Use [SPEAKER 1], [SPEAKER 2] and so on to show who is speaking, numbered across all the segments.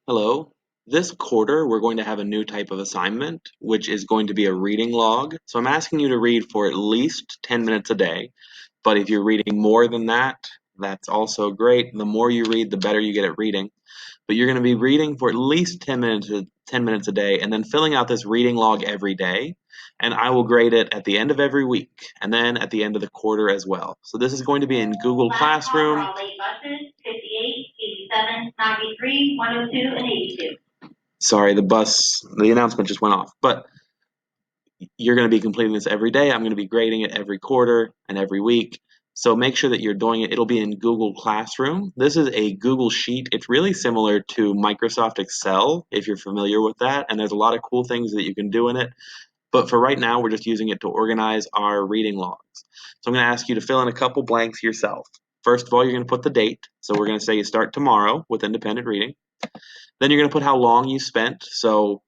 [SPEAKER 1] Hello. This quarter, we're going to have a new type of assignment, which is going to be a reading log. So I'm asking you to read for at least 10 minutes a day. But if you're reading more than that, that's also great. The more you read, the better you get at reading. But you're going to be reading for at least 10 minutes a day and then filling out this reading log every day. And I will grade it at the end of every week and then at the end of the quarter as well. So this is going to be in Google
[SPEAKER 2] Last call for
[SPEAKER 1] Classroom.
[SPEAKER 2] all late buses, 58, 87, 93, 102, and 82.
[SPEAKER 1] Sorry, the announcement just went off. But you're going to be completing this every day. I'm going to be grading it every quarter and every week. So make sure that you're doing it. It'll be in Google Classroom. This is a Google Sheet. It's really similar to Microsoft Excel, if you're familiar with that. And there's a lot of cool things that you can do in it. But for right now, we're just using it to organize our reading logs. So I'm going to ask you to fill in a couple blanks yourself. First of all, you're going to put the date. So we're going to say you start tomorrow with independent reading. Then you're going to put how long you spent. So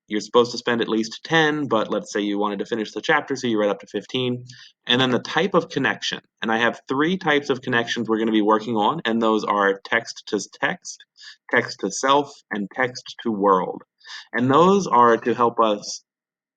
[SPEAKER 1] you're supposed to spend at least 10, but let's say you wanted to finish the chapter, so you read up to 15. And then the type of connection. And I have three types of connections we're going to be working on, and those are text to text, text to self, and text to world. And those are to help us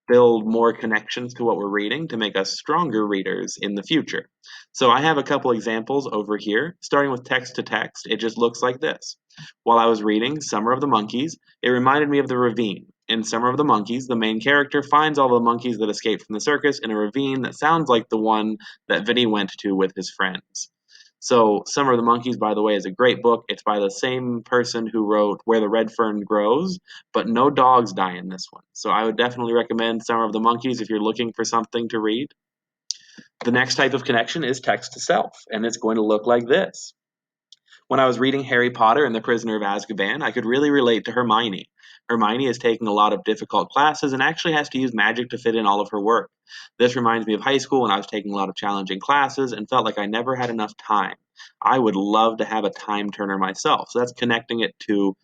[SPEAKER 1] build more connections to what we're reading to make us stronger readers in the future. So I have a couple examples over here. Starting with text to text, it just looks like this. While I was reading Summer of the Monkeys, it reminded me of the ravine. In Summer of the Monkeys, the main character finds all the monkeys that escaped from the circus in a ravine that sounds like the one that Vinny went to with his friends. So, Summer of the Monkeys, by the way, is a great book. It's by the same person who wrote Where the Red Fern Grows, but no dogs die in this one. So, I would definitely recommend Summer of the Monkeys if you're looking for something to read. The next type of connection is text to self, and it's going to look like this. When I was reading Harry Potter and the Prisoner of Azkaban, I could really relate to Hermione. Hermione is taking a lot of difficult classes and actually has to use magic to fit in all of her work. This reminds me of high school when I was taking a lot of challenging classes and felt like I never had enough time. I would love to have a time turner myself. So that's connecting it to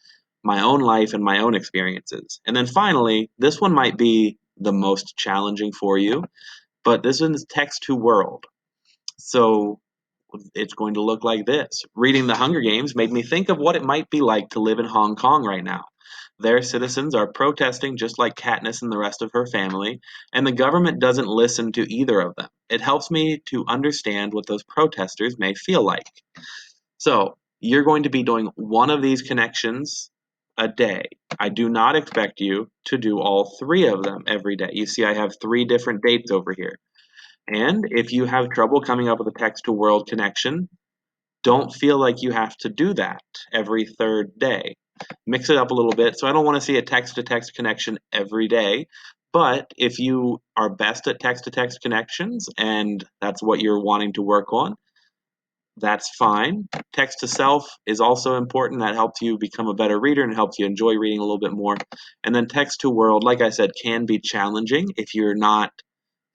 [SPEAKER 1] my own life and my own experiences. And then finally, this one might be the most challenging for you, but this one's text to world. So it's going to look like this. Reading The Hunger Games made me think of what it might be like to live in Hong Kong right now. Their citizens are protesting just like Katniss and the rest of her family, and the government doesn't listen to either of them. It helps me to understand what those protesters may feel like. So, you're going to be doing one of these connections a day. I do not expect you to do all three of them every day. You see, I have three different dates over here. And if you have trouble coming up with a text to world connection, don't feel like you have to do that every third day. Mix it up a little bit. So I don't want to see a text to text connection every day. But if you are best at text to text connections and that's what you're wanting to work on, that's fine. Text to self is also important. That helps you become a better reader and helps you enjoy reading a little bit more. And then text to world, like I said, can be challenging if you're not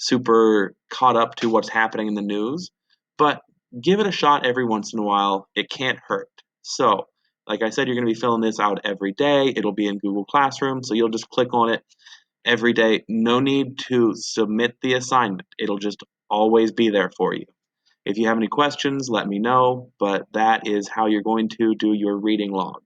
[SPEAKER 1] super caught up to what's happening in the news. But give it a shot every once in a while. It can't hurt. So, like I said, you're going to be filling this out every day. It'll be in Google Classroom. So you'll just click on it every day. No need to submit the assignment, it'll just always be there for you. If you have any questions, let me know, but that is how you're going to do your reading log.